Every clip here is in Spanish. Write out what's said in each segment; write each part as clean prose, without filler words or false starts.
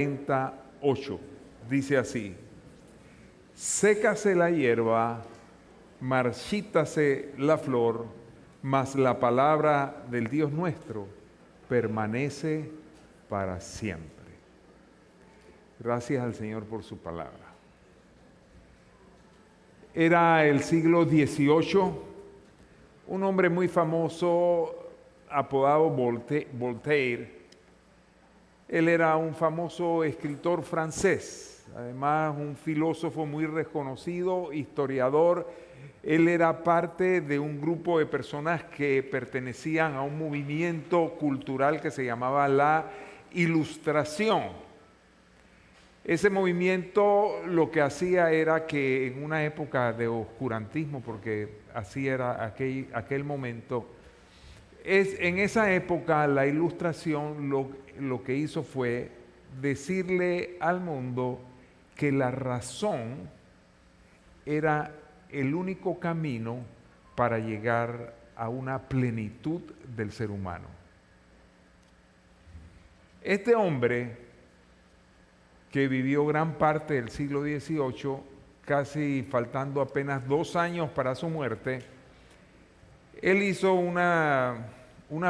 48. Dice así: sécase la hierba, marchítase la flor, mas la palabra del Dios nuestro permanece para siempre. Gracias al Señor por su palabra. Era el siglo XVIII, un hombre muy famoso apodado Voltaire. Él era un famoso escritor francés, además un filósofo muy reconocido, historiador. Él era parte de un grupo de personas que pertenecían a un movimiento cultural que se llamaba la Ilustración. Ese movimiento lo que hacía era que en una época de oscurantismo, porque así era aquel momento, en esa época la Ilustración lo que hizo fue decirle al mundo que la razón era el único camino para llegar a una plenitud del ser humano. Este hombre, que vivió gran parte del siglo XVIII, casi faltando apenas 2 años para su muerte, él hizo una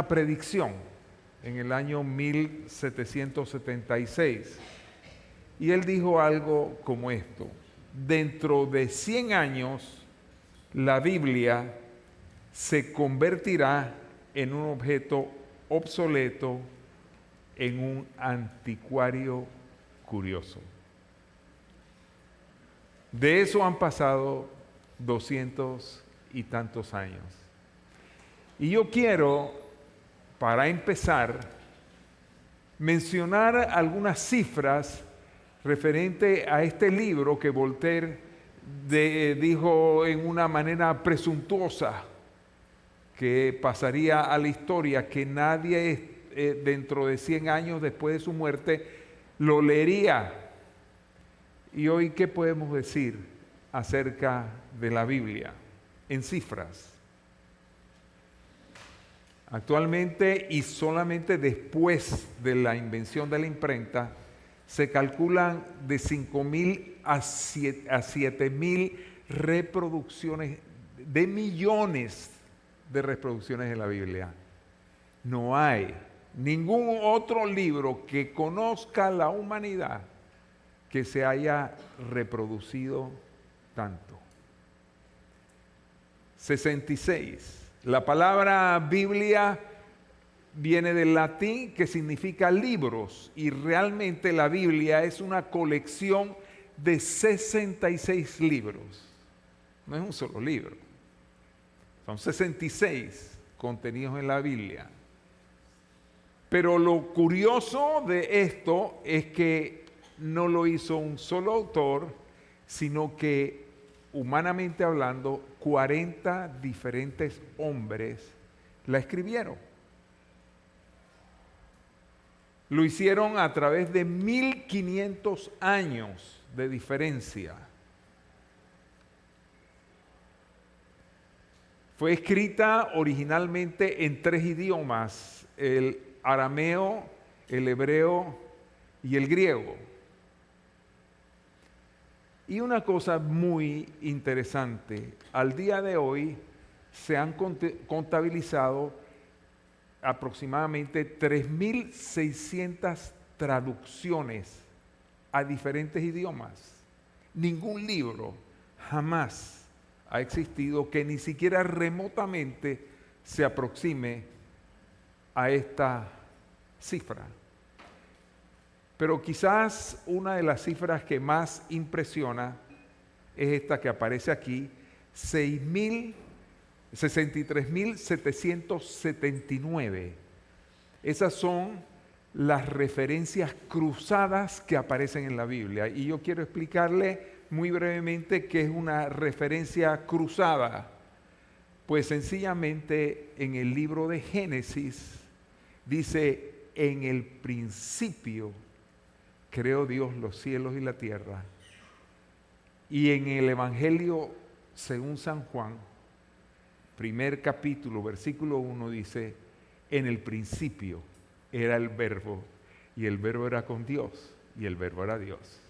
predicción en el año 1776. Y él dijo algo como esto: dentro de 100 años, la Biblia se convertirá en un objeto obsoleto, en un anticuario curioso. De eso han pasado 200 y tantos años. Y yo quiero, para empezar, mencionar algunas cifras referente a este libro que Voltaire dijo en una manera presuntuosa que pasaría a la historia, que nadie dentro de 100 años después de su muerte lo leería. Y hoy, ¿qué podemos decir acerca de la Biblia en cifras? Actualmente, y solamente después de la invención de la imprenta, se calculan de 5.000 a 7.000 reproducciones, de millones de reproducciones de la Biblia. No hay ningún otro libro que conozca la humanidad que se haya reproducido tanto. 66. La palabra Biblia viene del latín, que significa libros, y realmente la Biblia es una colección de 66 libros. No es un solo libro. Son 66 contenidos en la Biblia. Pero lo curioso de esto es que no lo hizo un solo autor, sino que, humanamente hablando, 40 diferentes hombres la escribieron. Lo hicieron a través de 1500 años de diferencia. Fue escrita originalmente en 3 idiomas: el arameo, el hebreo y el griego. Y una cosa muy interesante: al día de hoy se han contabilizado aproximadamente 3.600 traducciones a diferentes idiomas. Ningún libro jamás ha existido que ni siquiera remotamente se aproxime a esta cifra. Pero quizás una de las cifras que más impresiona es esta que aparece aquí: 63.779. Esas son las referencias cruzadas que aparecen en la Biblia. Y yo quiero explicarle muy brevemente qué es una referencia cruzada. Pues sencillamente en el libro de Génesis dice: en el principio creó Dios los cielos y la tierra. Y en el Evangelio según San Juan, primer capítulo, versículo 1, dice: en el principio era el Verbo, y el Verbo era con Dios, y el Verbo era Dios.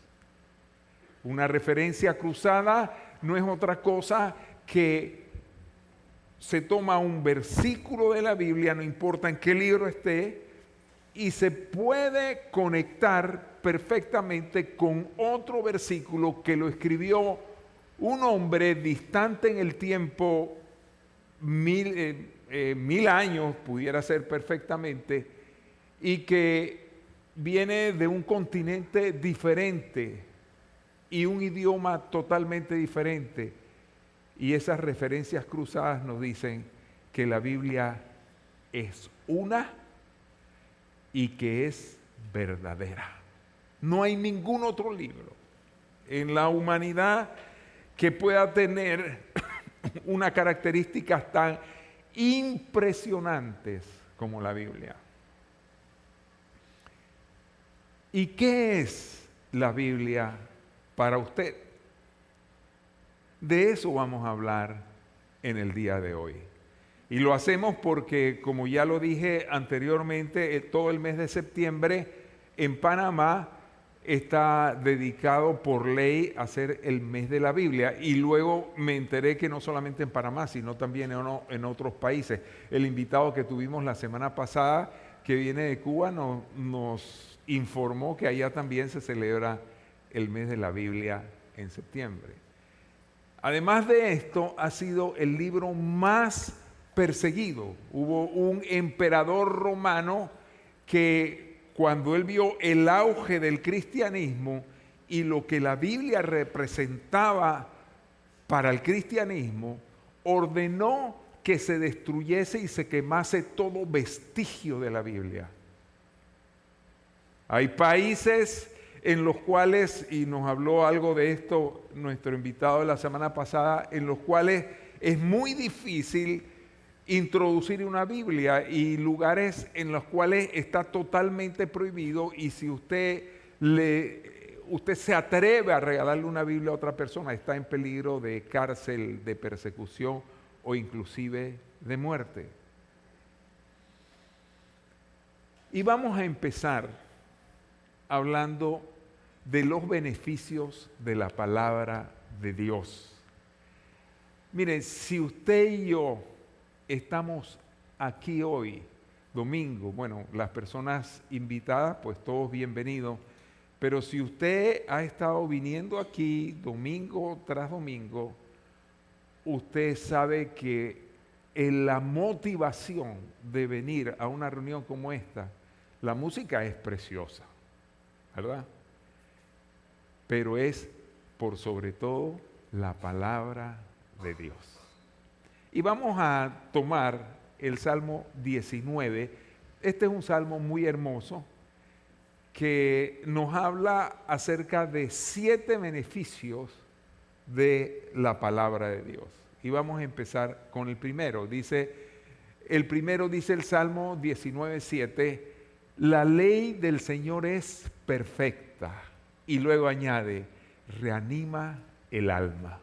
Una referencia cruzada no es otra cosa que se toma un versículo de la Biblia, no importa en qué libro esté, y se puede conectar perfectamente con otro versículo que lo escribió un hombre distante en el tiempo, 1000 años pudiera ser perfectamente, y que viene de un continente diferente y un idioma totalmente diferente. Y esas referencias cruzadas nos dicen que la Biblia es una y que es verdadera. No hay ningún otro libro en la humanidad que pueda tener unas características tan impresionantes como la Biblia. ¿Y qué es la Biblia para usted? De eso vamos a hablar en el día de hoy. Y lo hacemos porque, como ya lo dije anteriormente, todo el mes de septiembre en Panamá está dedicado por ley a ser el mes de la Biblia. Y luego me enteré que no solamente en Panamá, sino también en otros países. El invitado que tuvimos la semana pasada, que viene de Cuba, nos informó que allá también se celebra el mes de la Biblia en septiembre. Además de esto, ha sido el libro más perseguido. Hubo un emperador romano que, cuando él vio el auge del cristianismo y lo que la Biblia representaba para el cristianismo, ordenó que se destruyese y se quemase todo vestigio de la Biblia. Hay países en los cuales, y nos habló algo de esto nuestro invitado de la semana pasada, en los cuales es muy difícil introducir una Biblia, y lugares en los cuales está totalmente prohibido, y si usted se atreve a regalarle una Biblia a otra persona, está en peligro de cárcel, de persecución o inclusive de muerte. Y vamos a empezar hablando de los beneficios de la palabra de Dios. Mire, si usted y yo estamos aquí hoy, domingo, bueno, las personas invitadas, pues todos bienvenidos, pero si usted ha estado viniendo aquí domingo tras domingo, usted sabe que en la motivación de venir a una reunión como esta, la música es preciosa, ¿verdad? Pero es por sobre todo la palabra de Dios. Y vamos a tomar el Salmo 19. Este es un salmo muy hermoso que nos habla acerca de 7 beneficios de la palabra de Dios. Y vamos a empezar con el primero. El primero dice el Salmo 19:7, la ley del Señor es perfecta. Y luego añade, reanima el alma.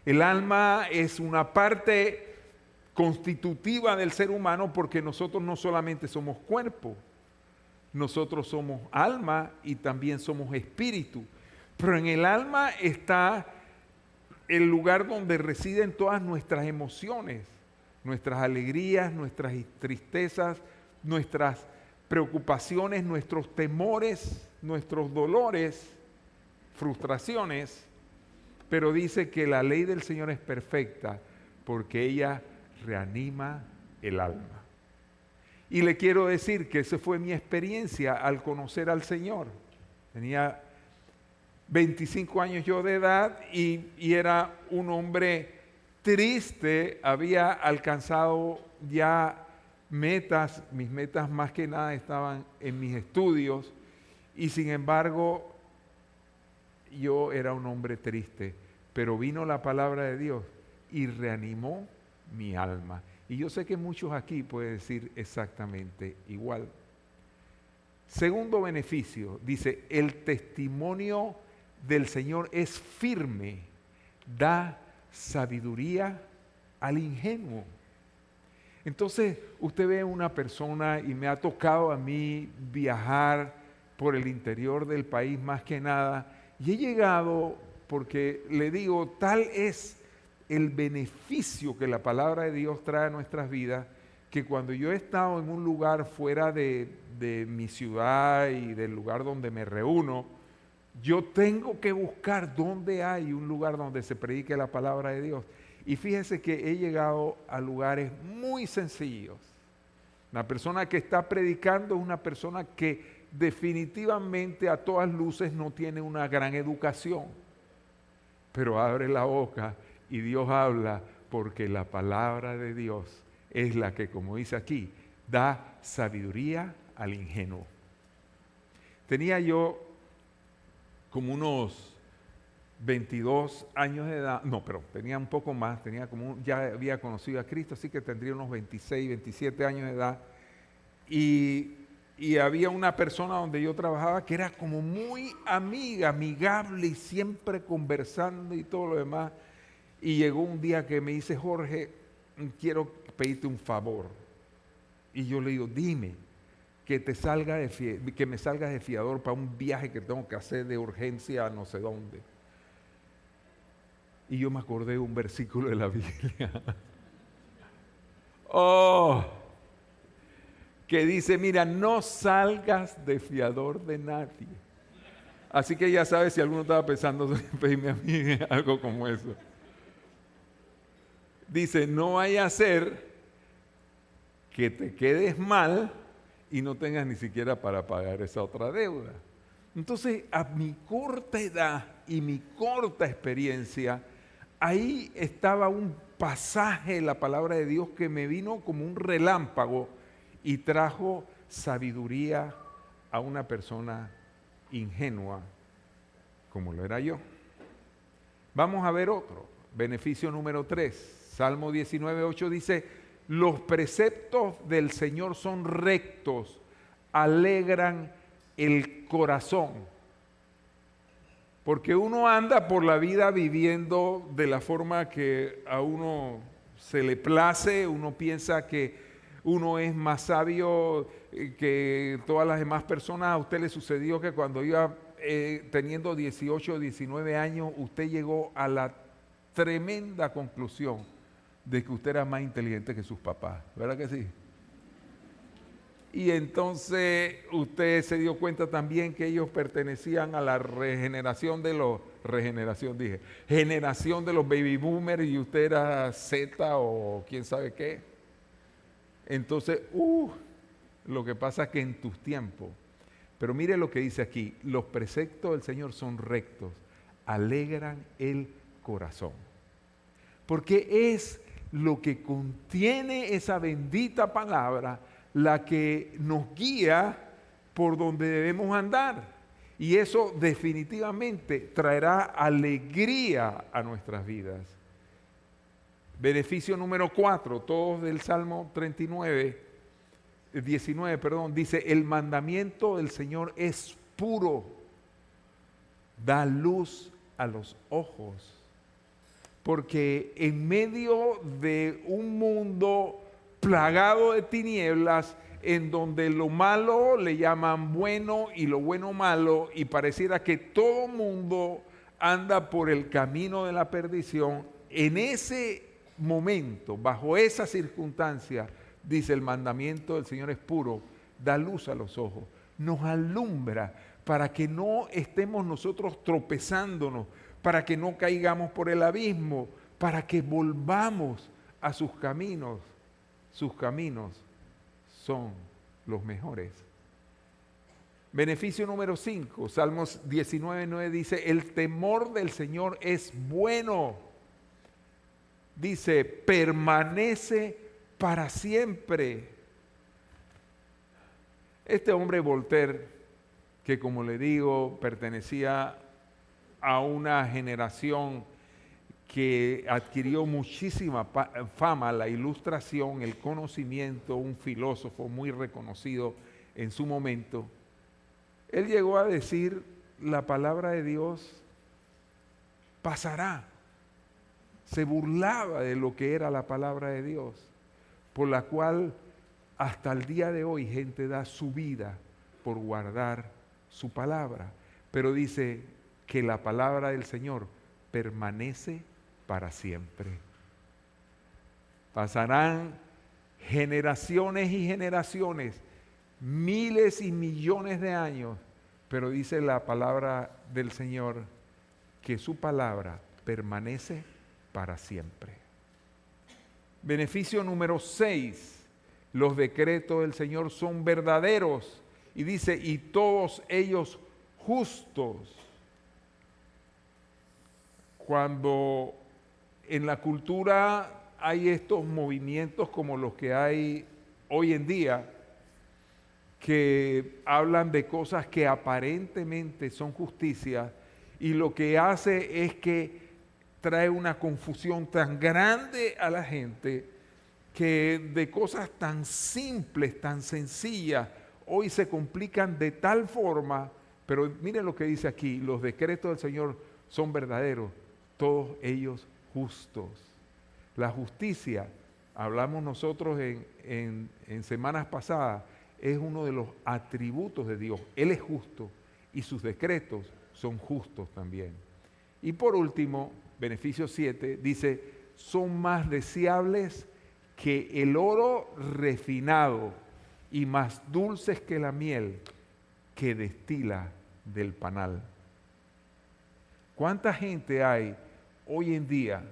El alma es una parte constitutiva del ser humano, porque nosotros no solamente somos cuerpo, nosotros somos alma y también somos espíritu. Pero en el alma está el lugar donde residen todas nuestras emociones, nuestras alegrías, nuestras tristezas, nuestras preocupaciones, nuestros temores, nuestros dolores, frustraciones. Pero dice que la ley del Señor es perfecta porque ella reanima el alma. Y le quiero decir que esa fue mi experiencia al conocer al Señor. Tenía 25 años yo de edad y era un hombre triste, había alcanzado ya metas, mis metas más que nada estaban en mis estudios, y sin embargo yo era un hombre triste, pero vino la palabra de Dios y reanimó mi alma. Y yo sé que muchos aquí pueden decir exactamente igual. Segundo beneficio, dice, el testimonio del Señor es firme, da sabiduría al ingenuo. Entonces, usted ve una persona, y me ha tocado a mí viajar por el interior del país más que nada, y he llegado porque le digo, tal es el beneficio que la palabra de Dios trae a nuestras vidas, que cuando yo he estado en un lugar fuera de mi ciudad y del lugar donde me reúno, yo tengo que buscar dónde hay un lugar donde se predique la palabra de Dios. Y fíjese que he llegado a lugares muy sencillos. La persona que está predicando es una persona que definitivamente a todas luces no tiene una gran educación, pero abre la boca y Dios habla, porque la palabra de Dios es la que, como dice aquí, da sabiduría al ingenuo. Tenía yo como unos 22 años de edad, no, pero tenía un poco más, ya había conocido a Cristo, así que tendría unos 26, 27 años de edad, y había una persona donde yo trabajaba que era como muy amigable y siempre conversando y todo lo demás, y llegó un día que me dice: Jorge, quiero pedirte un favor. Y yo le digo: dime. Que me salgas de fiador para un viaje que tengo que hacer de urgencia a no sé dónde. Y yo me acordé de un versículo de la Biblia. Que dice: mira, no salgas de fiador de nadie. Así que ya sabes, si alguno estaba pensando pedirme a mí algo como eso. Dice: no vaya a ser que te quedes mal y no tengas ni siquiera para pagar esa otra deuda. Entonces, a mi corta edad y mi corta experiencia, ahí estaba un pasaje de la palabra de Dios que me vino como un relámpago y trajo sabiduría a una persona ingenua como lo era yo. Vamos a ver otro, beneficio número 3. Salmo 19:8 dice: los preceptos del Señor son rectos, alegran el corazón. Porque uno anda por la vida viviendo de la forma que a uno se le place, uno piensa que uno es más sabio que todas las demás personas. A usted le sucedió que cuando iba teniendo 18 o 19 años, usted llegó a la tremenda conclusión de que usted era más inteligente que sus papás, ¿verdad que sí? Y entonces usted se dio cuenta también que ellos pertenecían a la generación de los baby boomers, y usted era Z o quién sabe qué. Entonces, lo que pasa es que en tus tiempos, pero mire lo que dice aquí: los preceptos del Señor son rectos, alegran el corazón. Porque es lo que contiene esa bendita palabra la que nos guía por donde debemos andar. Y eso definitivamente traerá alegría a nuestras vidas. Beneficio número 4, todos del Salmo 19, dice: el mandamiento del Señor es puro, da luz a los ojos. Porque en medio de un mundo plagado de tinieblas, en donde lo malo le llaman bueno y lo bueno malo, y pareciera que todo mundo anda por el camino de la perdición, en ese momento, bajo esa circunstancia, dice: el mandamiento del Señor es puro, da luz a los ojos, nos alumbra para que no estemos nosotros tropezándonos, para que no caigamos por el abismo, para que volvamos a sus caminos. Sus caminos son los mejores. Beneficio número 5, Salmos 19:9 dice: el temor del Señor es bueno. Dice: permanece para siempre. Este hombre Voltaire, que como le digo, pertenecía a una generación que adquirió muchísima fama, la ilustración, el conocimiento, un filósofo muy reconocido en su momento. Él llegó a decir: la palabra de Dios pasará. Se burlaba de lo que era la palabra de Dios, por la cual hasta el día de hoy gente da su vida por guardar su palabra. Pero dice que la palabra del Señor permanece para siempre. Pasarán generaciones y generaciones, miles y millones de años, pero dice la palabra del Señor que su palabra permanece para siempre. Beneficio número 6. Los decretos del Señor son verdaderos. Y dice, y todos ellos justos. Cuando en la cultura hay estos movimientos como los que hay hoy en día, que hablan de cosas que aparentemente son justicia, y lo que hace es que trae una confusión tan grande a la gente, que de cosas tan simples, tan sencillas, hoy se complican de tal forma. Pero miren lo que dice aquí: los decretos del Señor son verdaderos, todos ellos justos. La justicia, hablamos nosotros en semanas pasadas, es uno de los atributos de Dios. Él es justo y sus decretos son justos también. Y por último, beneficio 7, dice, son más deseables que el oro refinado y más dulces que la miel que destila del panal. ¿Cuánta gente hay hoy en día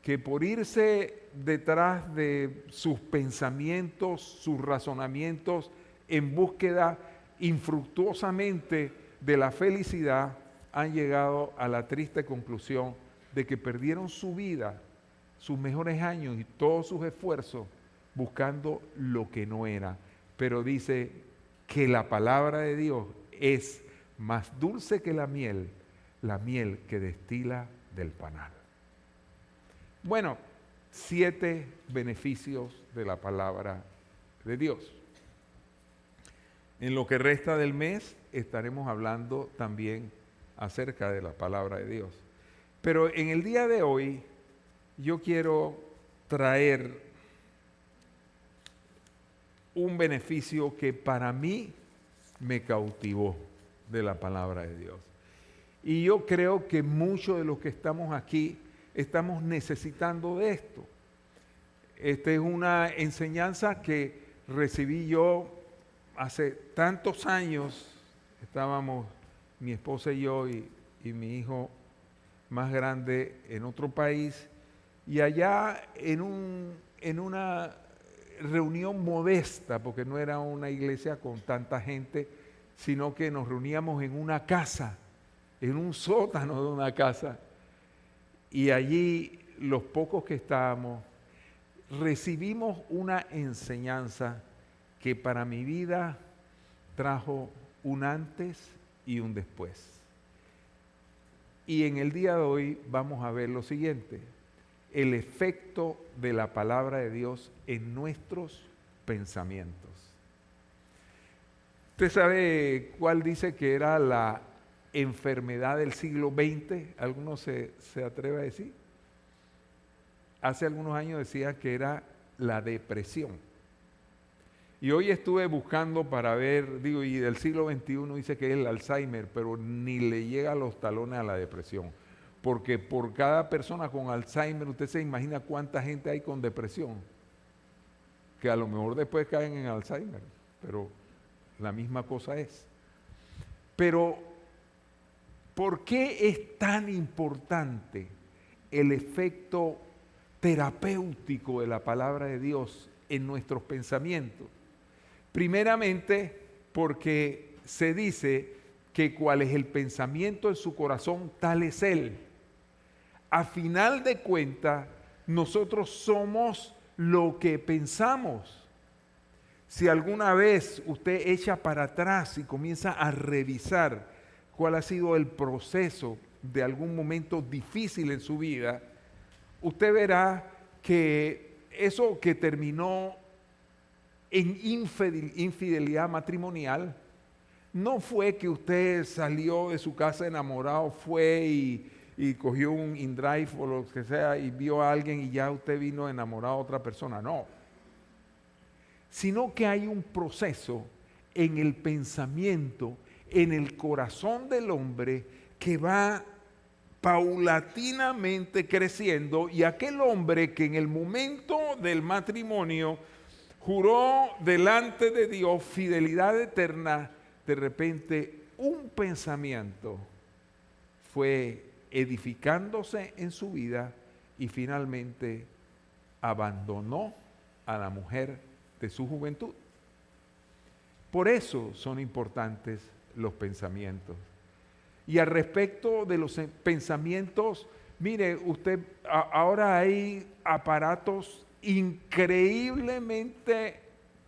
que por irse detrás de sus pensamientos, sus razonamientos, en búsqueda infructuosamente de la felicidad, han llegado a la triste conclusión de que perdieron su vida, sus mejores años y todos sus esfuerzos buscando lo que no era? Pero dice que la palabra de Dios es más dulce que la miel que destila del panal. Bueno, 7 beneficios de la palabra de Dios. En lo que resta del mes estaremos hablando también acerca de la palabra de Dios. Pero en el día de hoy yo quiero traer un beneficio que para mí me cautivó de la palabra de Dios. Y yo creo que muchos de los que estamos aquí estamos necesitando de esto. Esta es una enseñanza que recibí yo hace tantos años. Estábamos mi esposa y yo y mi hijo más grande en otro país, y allá en una reunión modesta, porque no era una iglesia con tanta gente, sino que nos reuníamos en una casa, en un sótano de una casa, y allí los pocos que estábamos recibimos una enseñanza que para mi vida trajo un antes y un después. Y en el día de hoy vamos a ver lo siguiente: el efecto de la palabra de Dios en nuestros pensamientos. ¿Usted sabe cuál dice que era la enfermedad del siglo XX? ¿Alguno se atreve a decir? Hace algunos años decía que era la depresión. Y hoy estuve buscando para ver, y del siglo XXI dice que es el Alzheimer, pero ni le llega a los talones a la depresión. Porque por cada persona con Alzheimer, usted se imagina cuánta gente hay con depresión, que a lo mejor después caen en Alzheimer, pero la misma cosa es. Pero, ¿por qué es tan importante el efecto terapéutico de la palabra de Dios en nuestros pensamientos? Primeramente, porque se dice que cuál es el pensamiento en su corazón, tal es él. A final de cuentas, nosotros somos lo que pensamos. Si alguna vez usted echa para atrás y comienza a revisar cuál ha sido el proceso de algún momento difícil en su vida, usted verá que eso que terminó en infidelidad matrimonial, no fue que usted salió de su casa enamorado, fue y cogió un InDrive o lo que sea y vio a alguien y ya usted vino enamorado a otra persona, no. Sino que hay un proceso en el pensamiento en el corazón del hombre que va paulatinamente creciendo, y aquel hombre que en el momento del matrimonio juró delante de Dios fidelidad eterna, de repente un pensamiento fue edificándose en su vida y finalmente abandonó a la mujer de su juventud. Por eso son importantes los pensamientos. Y al respecto de los pensamientos, mire usted, ahora hay aparatos increíblemente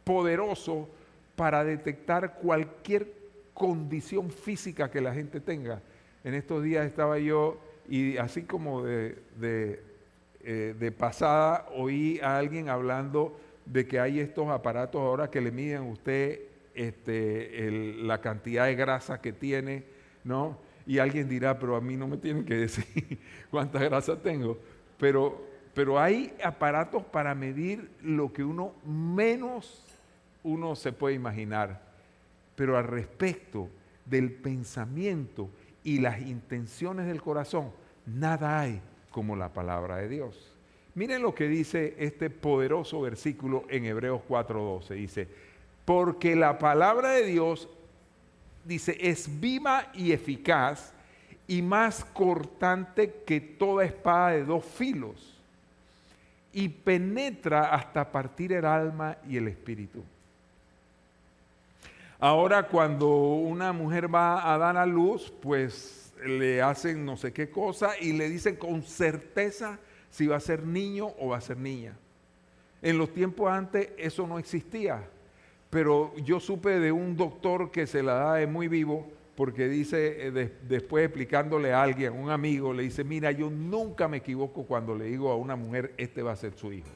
poderosos para detectar cualquier condición física que la gente tenga. En estos días estaba yo y así como de pasada oí a alguien hablando de que hay estos aparatos ahora que le miden a usted la cantidad de grasa que tiene, ¿no? Y alguien dirá, pero a mí no me tienen que decir cuánta grasa tengo. Pero hay aparatos para medir lo que uno se puede imaginar. Pero al respecto del pensamiento y las intenciones del corazón, nada hay como la palabra de Dios. Miren lo que dice este poderoso versículo en Hebreos 4:12. Dice, porque la palabra de Dios, dice, es viva y eficaz y más cortante que toda espada de dos filos y penetra hasta partir el alma y el espíritu. Ahora cuando una mujer va a dar a luz, pues le hacen no sé qué cosa y le dicen con certeza si va a ser niño o va a ser niña. En los tiempos antes eso no existía, pero yo supe de un doctor que se la da de muy vivo porque dice, después explicándole a alguien, un amigo, le dice, mira, yo nunca me equivoco cuando le digo a una mujer, este va a ser su hijo.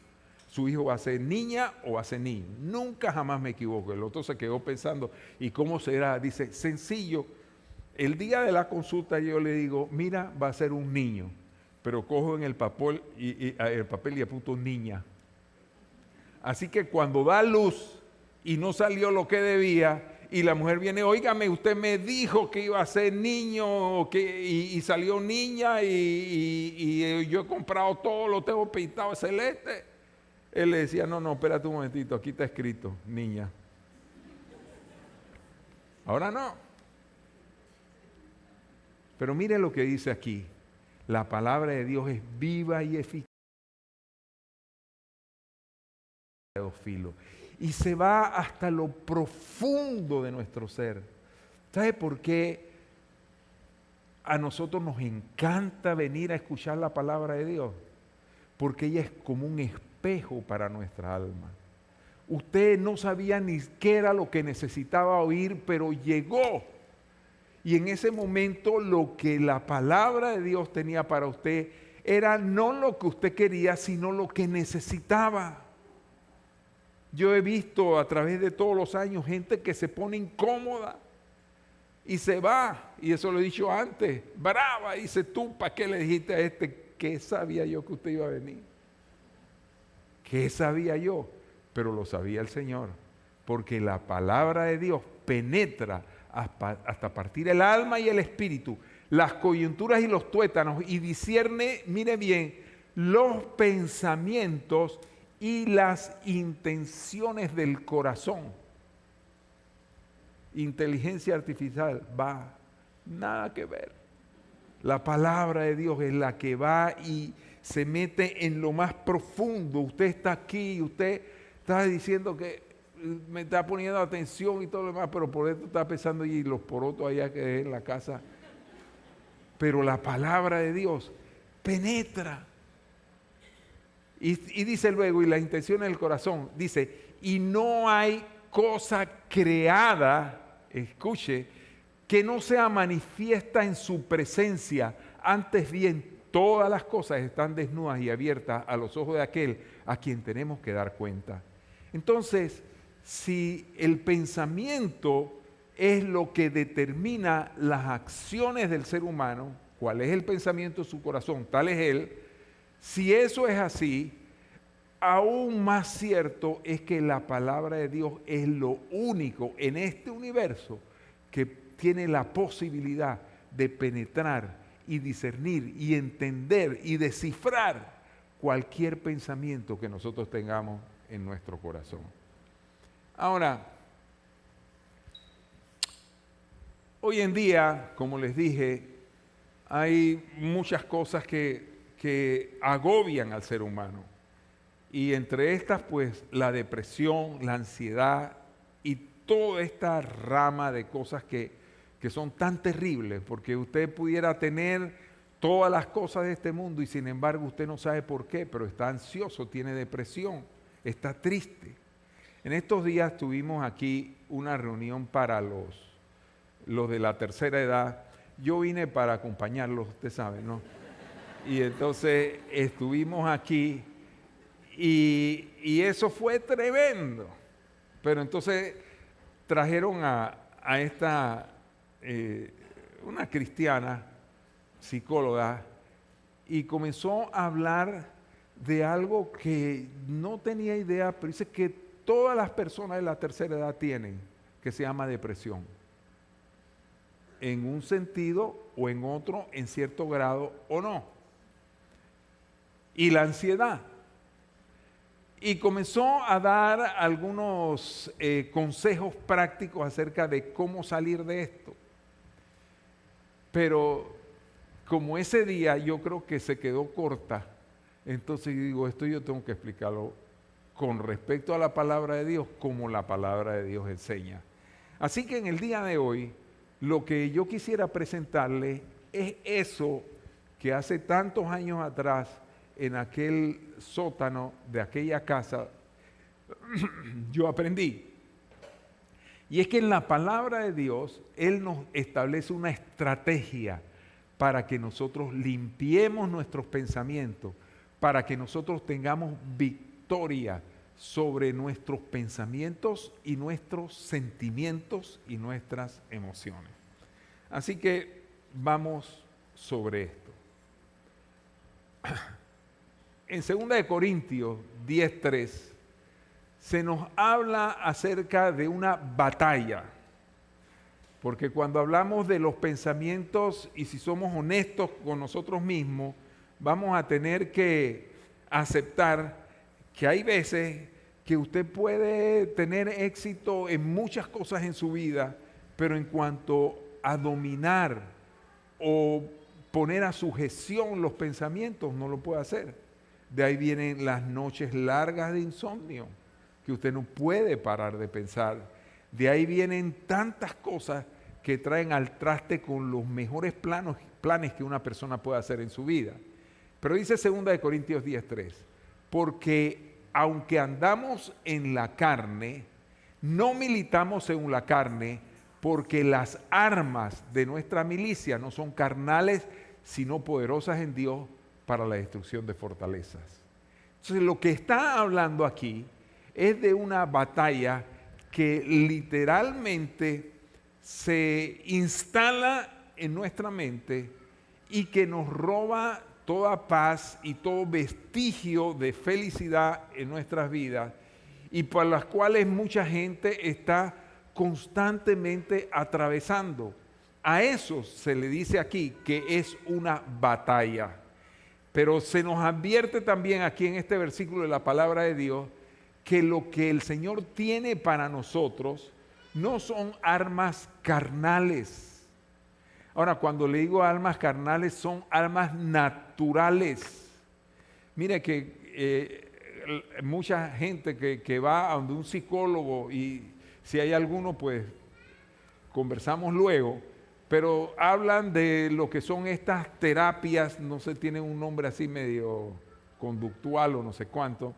Su hijo va a ser niña o va a ser niño. Nunca jamás me equivoco. El otro se quedó pensando, ¿y cómo será? Dice, sencillo. El día de la consulta yo le digo, mira, va a ser un niño. Pero cojo en el papel y apunto niña. Así que cuando da luz y no salió lo que debía, y la mujer viene, óigame, usted me dijo que iba a ser niño y salió niña y yo he comprado todo, lo tengo pintado celeste. Él le decía, no, espérate un momentito, aquí está escrito, niña. Ahora no. Pero mire lo que dice aquí. La palabra de Dios es viva y eficaz. Y se va hasta lo profundo de nuestro ser. ¿Sabe por qué a nosotros nos encanta venir a escuchar la palabra de Dios? Porque ella es como un espejo para nuestra alma. Usted no sabía ni qué era lo que necesitaba oír, pero llegó. Y en ese momento lo que la palabra de Dios tenía para usted era no lo que usted quería, sino lo que necesitaba. Yo he visto a través de todos los años gente que se pone incómoda y se va, y eso lo he dicho antes, brava, y dice, tú, ¿para qué le dijiste a este? ¿Qué sabía yo que usted iba a venir? ¿Qué sabía yo? Pero lo sabía el Señor, porque la palabra de Dios penetra hasta partir el alma y el espíritu, las coyunturas y los tuétanos, y discierne, mire bien, los pensamientos y las intenciones del corazón. Inteligencia artificial, nada que ver. La palabra de Dios es la que va y se mete en lo más profundo. Usted está aquí, usted está diciendo que me está poniendo atención y todo lo demás, pero por esto está pensando y los porotos allá que es en la casa. Pero la palabra de Dios penetra. Y dice luego, y la intención del corazón, dice, y no hay cosa creada, escuche, que no sea manifiesta en su presencia. Antes bien, todas las cosas están desnudas y abiertas a los ojos de aquel a quien tenemos que dar cuenta. Entonces, si el pensamiento es lo que determina las acciones del ser humano, cuál es el pensamiento de su corazón, tal es él. Si eso es así, aún más cierto es que la palabra de Dios es lo único en este universo que tiene la posibilidad de penetrar y discernir y entender y descifrar cualquier pensamiento que nosotros tengamos en nuestro corazón. Ahora, hoy en día, como les dije, hay muchas cosas que agobian al ser humano. Y entre estas, pues, la depresión, la ansiedad y toda esta rama de cosas que son tan terribles, porque usted pudiera tener todas las cosas de este mundo y sin embargo usted no sabe por qué, pero está ansioso, tiene depresión, está triste. En estos días tuvimos aquí una reunión para los de la tercera edad. Yo vine para acompañarlos, usted sabe, ¿no? Y entonces estuvimos aquí y eso fue tremendo. Pero entonces trajeron a esta, una cristiana, psicóloga, y comenzó a hablar de algo que no tenía idea, pero dice que todas las personas de la tercera edad tienen, que se llama depresión. En un sentido o en otro, en cierto grado o no. Y la ansiedad. Y comenzó a dar algunos consejos prácticos acerca de cómo salir de esto. Pero como ese día yo creo que se quedó corta, entonces yo digo, esto yo tengo que explicarlo con respecto a la palabra de Dios, como la palabra de Dios enseña. Así que en el día de hoy, lo que yo quisiera presentarle es eso que hace tantos años atrás, en aquel sótano de aquella casa, yo aprendí. Y es que en la palabra de Dios, Él nos establece una estrategia para que nosotros limpiemos nuestros pensamientos, para que nosotros tengamos victoria sobre nuestros pensamientos y nuestros sentimientos y nuestras emociones. Así que vamos sobre esto. En 2 Corintios 10:3 se nos habla acerca de una batalla. Porque cuando hablamos de los pensamientos y si somos honestos con nosotros mismos, vamos a tener que aceptar que hay veces que usted puede tener éxito en muchas cosas en su vida, pero en cuanto a dominar o poner a sujeción los pensamientos, no lo puede hacer. De ahí vienen las noches largas de insomnio, que usted no puede parar de pensar. De ahí vienen tantas cosas que traen al traste con los mejores planes que una persona puede hacer en su vida. Pero dice 2 Corintios 10:3, porque aunque andamos en la carne, no militamos según la carne, porque las armas de nuestra milicia no son carnales, sino poderosas en Dios para la destrucción de fortalezas. Entonces, lo que está hablando aquí es de una batalla que literalmente se instala en nuestra mente y que nos roba toda paz y todo vestigio de felicidad en nuestras vidas y por las cuales mucha gente está constantemente atravesando. A eso se le dice aquí que es una batalla. Pero se nos advierte también aquí en este versículo de la palabra de Dios que lo que el Señor tiene para nosotros no son armas carnales. Ahora, cuando le digo armas carnales, son armas naturales. Mire que mucha gente que va a donde un psicólogo, y si hay alguno, pues conversamos luego, pero hablan de lo que son estas terapias, no sé, tienen un nombre así medio conductual o no sé cuánto,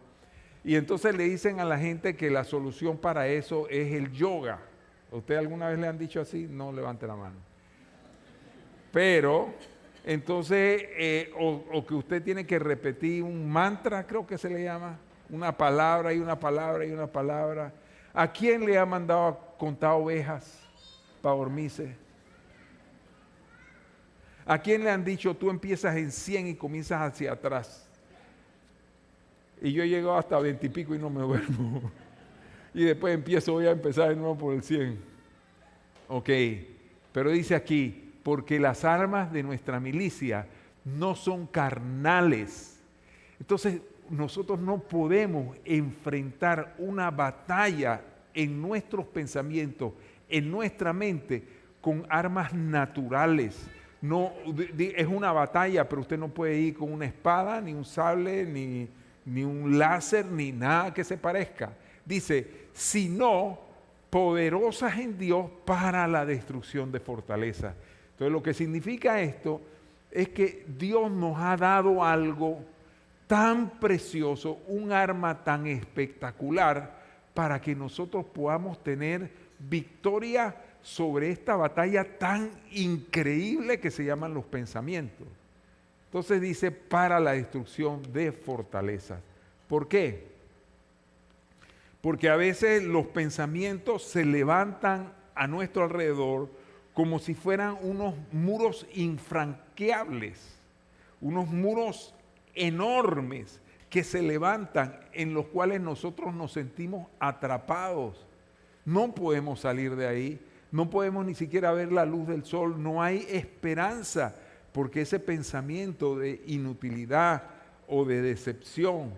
y entonces le dicen a la gente que la solución para eso es el yoga. ¿A usted alguna vez le han dicho así? No levante la mano. Pero, entonces, o que usted tiene que repetir un mantra, creo que se le llama, una palabra y una palabra y una palabra. ¿A quién le ha mandado a contar ovejas para dormirse? ¿A quién le han dicho, tú empiezas en 100 y comienzas hacia atrás? Y yo he llegado hasta 20 y pico y no me duermo. Y después voy a empezar de nuevo por el 100. Ok. Pero dice aquí, porque las armas de nuestra milicia no son carnales. Entonces, nosotros no podemos enfrentar una batalla en nuestros pensamientos, en nuestra mente, con armas naturales. No, es una batalla, pero usted no puede ir con una espada, ni un sable, ni un láser, ni nada que se parezca. Dice, sino poderosas en Dios para la destrucción de fortalezas. Entonces, lo que significa esto es que Dios nos ha dado algo tan precioso, un arma tan espectacular para que nosotros podamos tener victoria sobre esta batalla tan increíble que se llaman los pensamientos. Entonces dice, para la destrucción de fortalezas. ¿Por qué? Porque a veces los pensamientos se levantan a nuestro alrededor como si fueran unos muros infranqueables, unos muros enormes que se levantan en los cuales nosotros nos sentimos atrapados. No podemos salir de ahí, no podemos ni siquiera ver la luz del sol, no hay esperanza, porque ese pensamiento de inutilidad o de decepción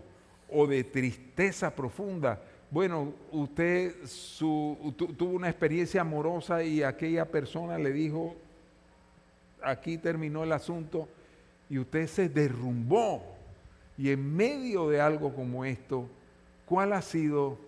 o de tristeza profunda, bueno, usted tuvo una experiencia amorosa y aquella persona le dijo, aquí terminó el asunto, y usted se derrumbó. Y en medio de algo como esto, ¿cuál ha sido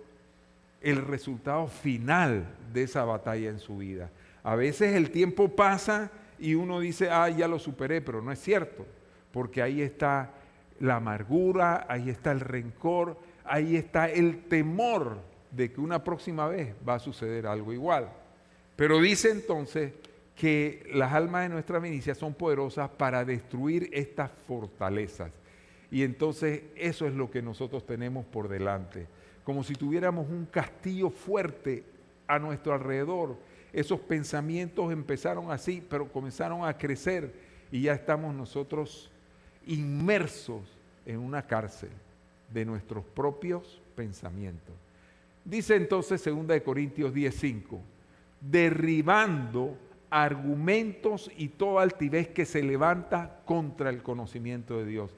el resultado final de esa batalla en su vida? A veces el tiempo pasa y uno dice, ya lo superé, pero no es cierto, porque ahí está la amargura, ahí está el rencor, ahí está el temor de que una próxima vez va a suceder algo igual. Pero dice entonces que las almas de nuestra milicia son poderosas para destruir estas fortalezas. Y entonces eso es lo que nosotros tenemos por delante. Como si tuviéramos un castillo fuerte a nuestro alrededor. Esos pensamientos empezaron así, pero comenzaron a crecer y ya estamos nosotros inmersos en una cárcel de nuestros propios pensamientos. Dice entonces 2 Corintios 10:5, derribando argumentos y toda altivez que se levanta contra el conocimiento de Dios.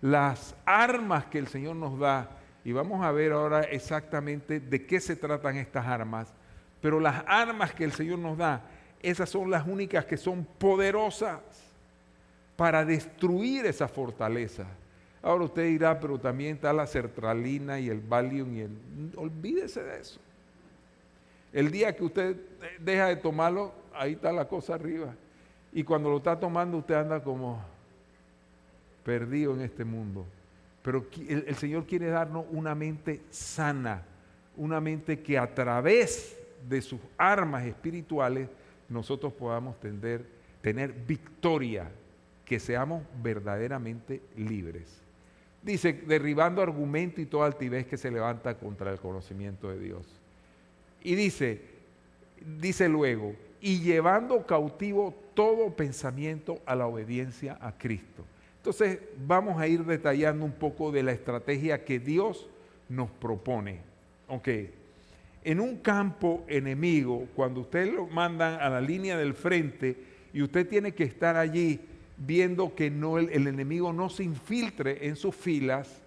Las armas que el Señor nos da, y vamos a ver ahora exactamente de qué se tratan estas armas, pero las armas que el Señor nos da, esas son las únicas que son poderosas para destruir esa fortaleza. Ahora usted dirá, pero también está la sertralina y el Valium olvídese de eso. El día que usted deja de tomarlo, ahí está la cosa arriba. Y cuando lo está tomando, usted anda como perdido en este mundo. Pero el Señor quiere darnos una mente sana, una mente que a través de sus armas espirituales nosotros podamos tener victoria, que seamos verdaderamente libres. Dice, derribando argumento y toda altivez que se levanta contra el conocimiento de Dios. Y dice luego, y llevando cautivo todo pensamiento a la obediencia a Cristo. Entonces vamos a ir detallando un poco de la estrategia que Dios nos propone. Ok, en un campo enemigo, cuando usted lo mandan a la línea del frente y usted tiene que estar allí viendo que el enemigo no se infiltre en sus filas,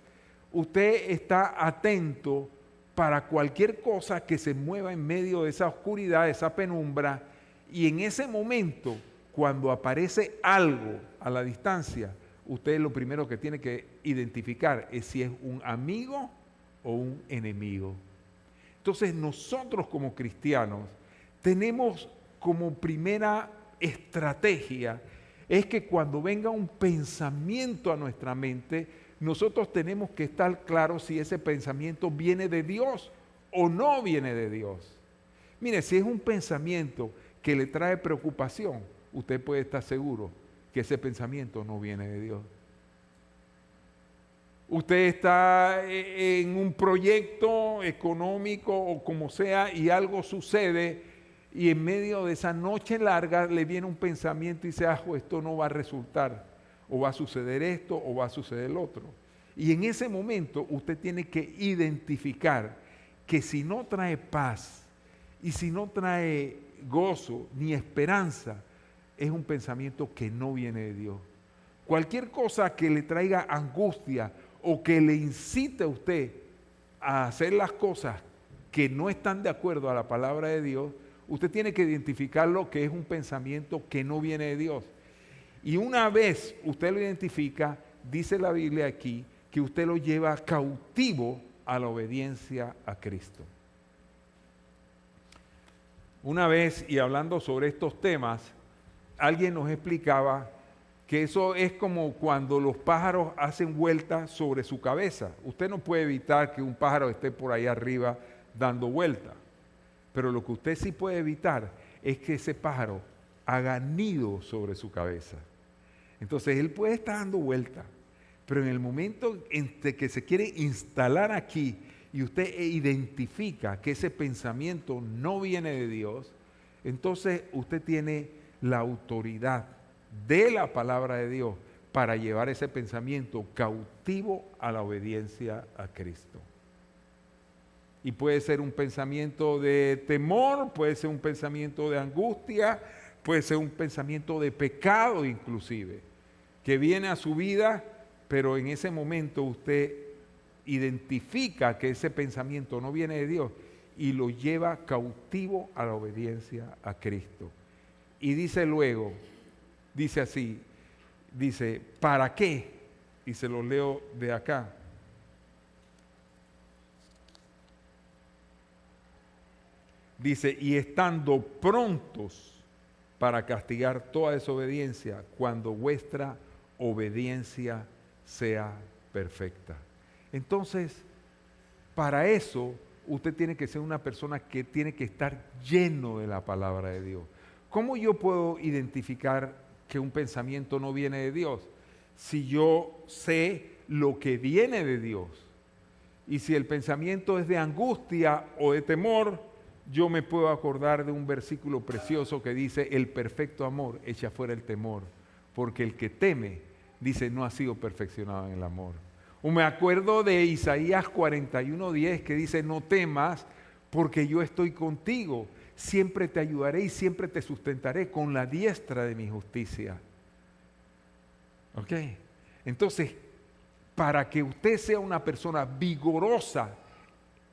usted está atento para cualquier cosa que se mueva en medio de esa oscuridad, de esa penumbra, y en ese momento, cuando aparece algo a la distancia, usted lo primero que tiene que identificar es si es un amigo o un enemigo. Entonces nosotros como cristianos tenemos como primera estrategia es que cuando venga un pensamiento a nuestra mente, nosotros tenemos que estar claros si ese pensamiento viene de Dios o no viene de Dios. Mire, si es un pensamiento que le trae preocupación, usted puede estar seguro que ese pensamiento no viene de Dios. Usted está en un proyecto económico o como sea y algo sucede y en medio de esa noche larga le viene un pensamiento y dice, esto no va a resultar, o va a suceder esto o va a suceder el otro. Y en ese momento usted tiene que identificar que si no trae paz y si no trae gozo, ni esperanza, es un pensamiento que no viene de Dios. Cualquier cosa que le traiga angustia o que le incite a usted a hacer las cosas que no están de acuerdo a la palabra de Dios, usted tiene que identificarlo que es un pensamiento que no viene de Dios. Y una vez usted lo identifica, dice la Biblia aquí, que usted lo lleva cautivo a la obediencia a Cristo. Una vez, y hablando sobre estos temas, alguien nos explicaba que eso es como cuando los pájaros hacen vueltas sobre su cabeza. Usted no puede evitar que un pájaro esté por ahí arriba dando vueltas, pero lo que usted sí puede evitar es que ese pájaro haga nido sobre su cabeza. Entonces él puede estar dando vueltas, pero en el momento en que se quiere instalar aquí y usted identifica que ese pensamiento no viene de Dios, entonces usted tiene la autoridad de la palabra de Dios para llevar ese pensamiento cautivo a la obediencia a Cristo. Y puede ser un pensamiento de temor, puede ser un pensamiento de angustia, puede ser un pensamiento de pecado inclusive, que viene a su vida, pero en ese momento usted identifica que ese pensamiento no viene de Dios y lo lleva cautivo a la obediencia a Cristo. Y dice luego, dice así, dice, ¿para qué? Y se lo leo de acá. Dice, y estando prontos para castigar toda desobediencia cuando vuestra obediencia sea perfecta. Entonces, para eso, usted tiene que ser una persona que tiene que estar lleno de la palabra de Dios. ¿Cómo yo puedo identificar que un pensamiento no viene de Dios? Si yo sé lo que viene de Dios. Y si el pensamiento es de angustia o de temor, yo me puedo acordar de un versículo precioso que dice, el perfecto amor echa fuera el temor, porque el que teme, dice, no ha sido perfeccionado en el amor. O me acuerdo de Isaías 41:10 que dice, no temas porque yo estoy contigo, siempre te ayudaré y siempre te sustentaré con la diestra de mi justicia. ¿Ok? Entonces, para que usted sea una persona vigorosa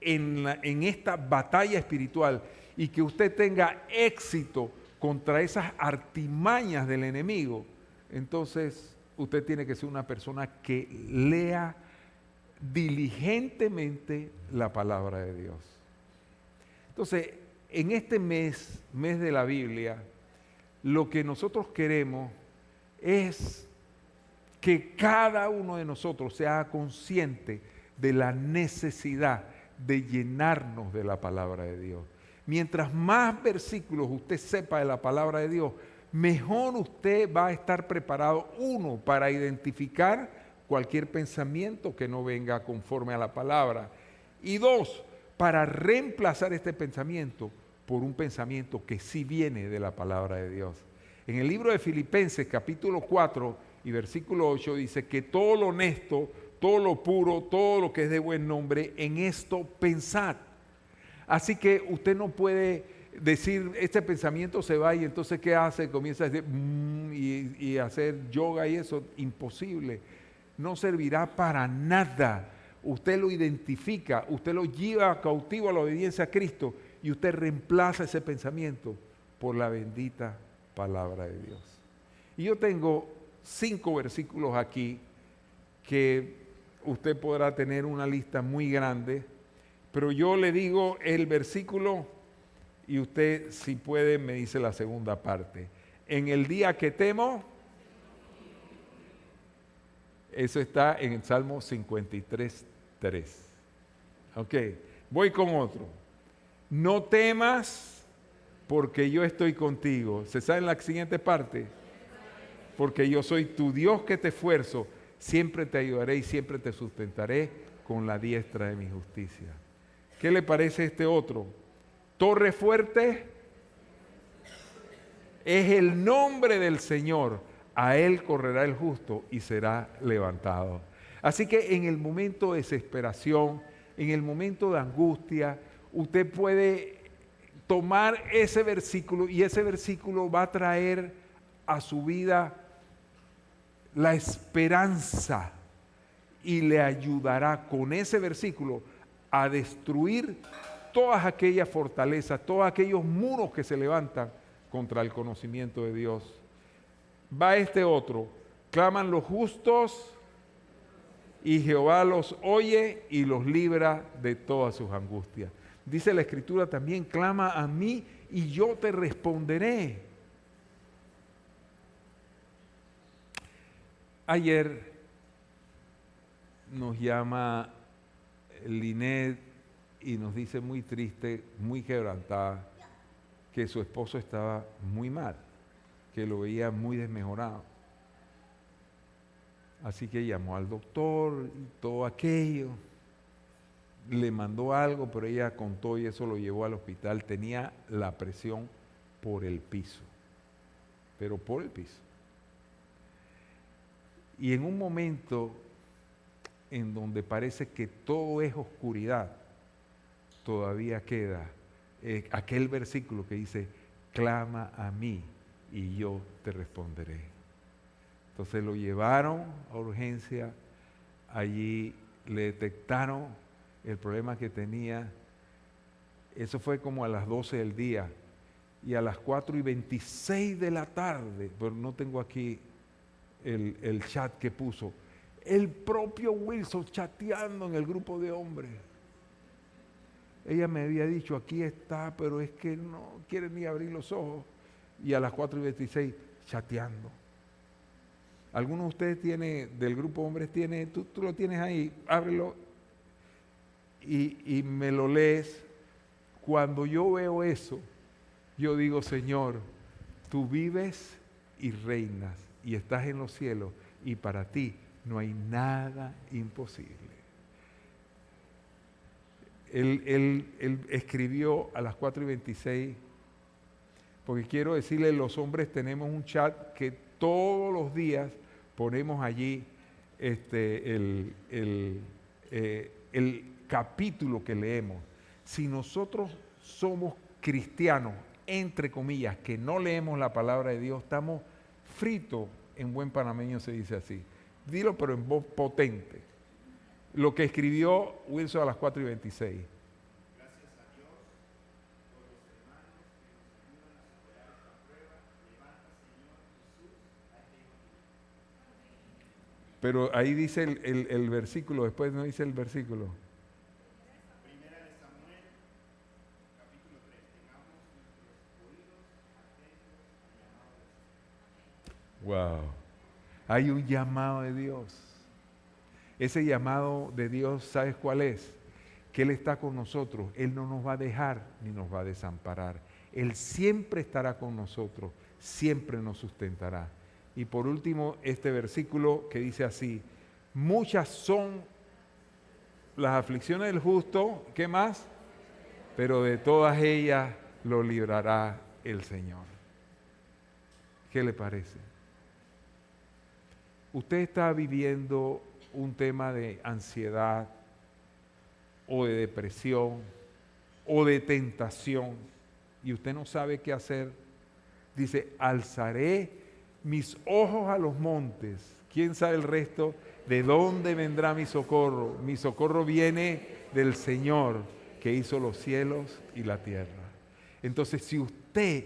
en esta batalla espiritual y que usted tenga éxito contra esas artimañas del enemigo, entonces usted tiene que ser una persona que lea diligentemente la palabra de Dios. Entonces, en este mes de la Biblia, lo que nosotros queremos es que cada uno de nosotros sea consciente de la necesidad de llenarnos de la palabra de Dios. Mientras más versículos usted sepa de la palabra de Dios, mejor usted va a estar preparado, uno, para identificar cualquier pensamiento que no venga conforme a la palabra, y dos, para reemplazar este pensamiento por un pensamiento que sí viene de la palabra de Dios. En el libro de Filipenses, capítulo 4 y versículo 8, dice que todo lo honesto, todo lo puro, todo lo que es de buen nombre, en esto pensad. Así que usted no puede decir, este pensamiento se va y entonces ¿qué hace? Comienza a decir y hacer yoga y eso, imposible. No servirá para nada. Usted lo identifica, usted lo lleva cautivo a la obediencia a Cristo y usted reemplaza ese pensamiento por la bendita palabra de Dios. Y yo tengo 5 versículos aquí que usted podrá tener una lista muy grande, pero yo le digo el versículo y usted, si puede, me dice la segunda parte. En el día que temo, eso está en el Salmo 53:3. Ok, voy con otro. No temas porque yo estoy contigo. ¿Se sabe la siguiente parte? Porque yo soy tu Dios que te esfuerzo. Siempre te ayudaré y siempre te sustentaré con la diestra de mi justicia. ¿Qué le parece este otro? Torre fuerte es el nombre del Señor. A él correrá el justo y será levantado. Así que en el momento de desesperación, en el momento de angustia, usted puede tomar ese versículo y ese versículo va a traer a su vida la esperanza y le ayudará con ese versículo a destruir todas aquellas fortalezas, todos aquellos muros que se levantan contra el conocimiento de Dios. Va este otro, claman los justos y Jehová los oye y los libra de todas sus angustias. Dice la Escritura también, clama a mí y yo te responderé. Ayer nos llama Linet y nos dice muy triste, muy quebrantada, que su esposo estaba muy mal, que lo veía muy desmejorado. Así que llamó al doctor y todo aquello, le mandó algo, pero ella contó y eso lo llevó al hospital. Tenía la presión por el piso, pero por el piso. Y en un momento en donde parece que todo es oscuridad, todavía queda aquel versículo que dice, clama a mí y yo te responderé. Entonces lo llevaron a urgencia, allí le detectaron el problema que tenía. Eso fue como a las 12 del día y a las 4:26 de la tarde, pero no tengo aquí el chat que puso, el propio Wilson chateando en el grupo de hombres. Ella me había dicho, aquí está, pero es que no quiere ni abrir los ojos. Y a las 4:26 chateando. ¿Alguno de ustedes tiene, del grupo de hombres, tiene, tú lo tienes ahí, ábrelo y me lo lees? Cuando yo veo eso, yo digo, Señor, tú vives y reinas y estás en los cielos y para ti no hay nada imposible. Él escribió a las 4:26, porque quiero decirle, los hombres tenemos un chat que todos los días ponemos allí el capítulo que leemos. Si nosotros somos cristianos, entre comillas, que no leemos la palabra de Dios, estamos fritos, en buen panameño se dice así. Dilo pero en voz potente. Lo que escribió Wilson a las 4:26. Pero ahí dice el versículo, después no dice el versículo. Primera de Samuel, capítulo 3. Tengamos nuestros oídos atentos al llamado de Dios. Wow. Hay un llamado de Dios. Ese llamado de Dios, ¿sabes cuál es? Que Él está con nosotros. Él no nos va a dejar ni nos va a desamparar. Él siempre estará con nosotros, siempre nos sustentará. Y por último, este versículo que dice así, muchas son las aflicciones del justo, ¿qué más? Pero de todas ellas lo librará el Señor. ¿Qué le parece? Usted está viviendo un tema de ansiedad o de depresión o de tentación y usted no sabe qué hacer. Dice, alzaré mis ojos a los montes. ¿Quién sabe el resto? ¿De dónde vendrá mi socorro? Mi socorro viene del Señor que hizo los cielos y la tierra. Entonces, si usted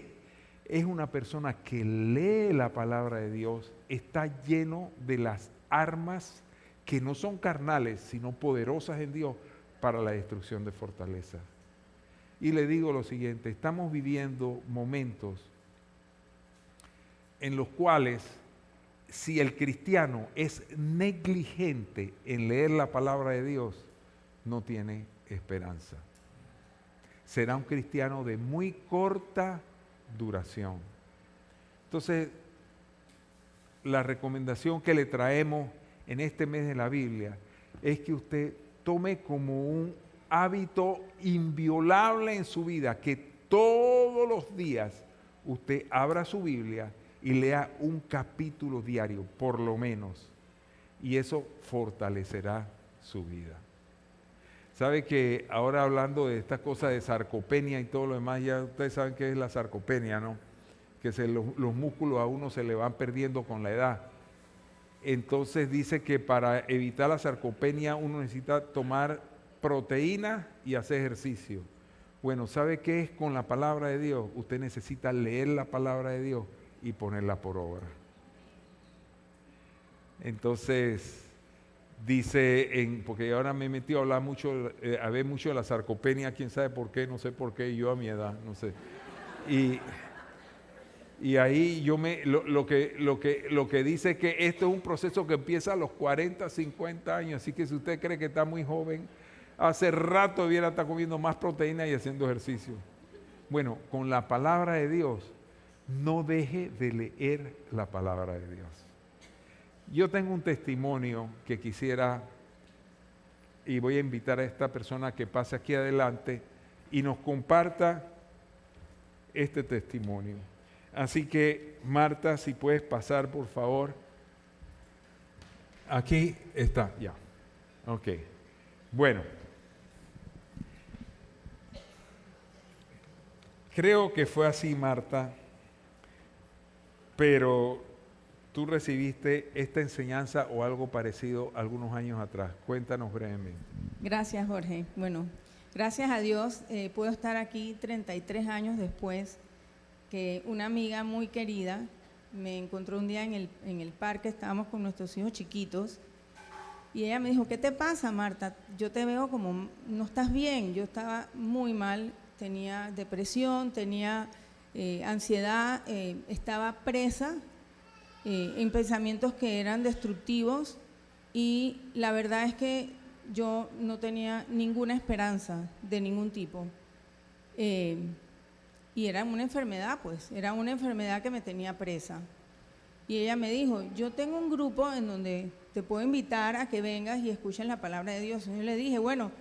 es una persona que lee la palabra de Dios, está lleno de las armas que no son carnales, sino poderosas en Dios para la destrucción de fortalezas. Y le digo lo siguiente, estamos viviendo momentos en los cuales si el cristiano es negligente en leer la palabra de Dios, no tiene esperanza. Será un cristiano de muy corta duración. Entonces, la recomendación que le traemos en este mes de la Biblia es que usted tome como un hábito inviolable en su vida, que todos los días usted abra su Biblia y lea un capítulo diario, por lo menos, y eso fortalecerá su vida. Sabe que ahora hablando de estas cosas de sarcopenia y todo lo demás, ya ustedes saben qué es la sarcopenia, ¿no? Que los músculos a uno se le van perdiendo con la edad. Entonces dice que para evitar la sarcopenia uno necesita tomar proteína y hacer ejercicio. Bueno, ¿sabe qué es con la palabra de Dios? Usted necesita leer la palabra de Dios y ponerla por obra. Entonces, dice, porque ahora me he metido a hablar mucho, a ver mucho de la sarcopenia, quién sabe por qué, no sé por qué, yo a mi edad, no sé. Y ahí yo lo que dice es que esto es un proceso que empieza a los 40, 50 años, así que si usted cree que está muy joven, hace rato debiera estar comiendo más proteína y haciendo ejercicio. Bueno, con la palabra de Dios, no deje de leer la palabra de Dios. Yo tengo un testimonio que quisiera, y voy a invitar a esta persona que pase aquí adelante y nos comparta este testimonio. Así que, Marta, si puedes pasar, por favor. Aquí está, ya. Ok. Bueno. Creo que fue así, Marta, pero tú recibiste esta enseñanza o algo parecido algunos años atrás. Cuéntanos brevemente. Gracias, Jorge. Bueno, gracias a Dios puedo estar aquí 33 años después que una amiga muy querida me encontró un día en el parque, estábamos con nuestros hijos chiquitos, y ella me dijo, ¿qué te pasa, Marta? Yo te veo como no estás bien. Yo estaba muy mal, tenía depresión, tenía ansiedad, estaba presa en pensamientos que eran destructivos, y la verdad es que yo no tenía ninguna esperanza de ningún tipo. Y era una enfermedad, pues, era una enfermedad que me tenía presa. Y ella me dijo, yo tengo un grupo en donde te puedo invitar a que vengas y escuches la palabra de Dios. Y yo le dije, bueno,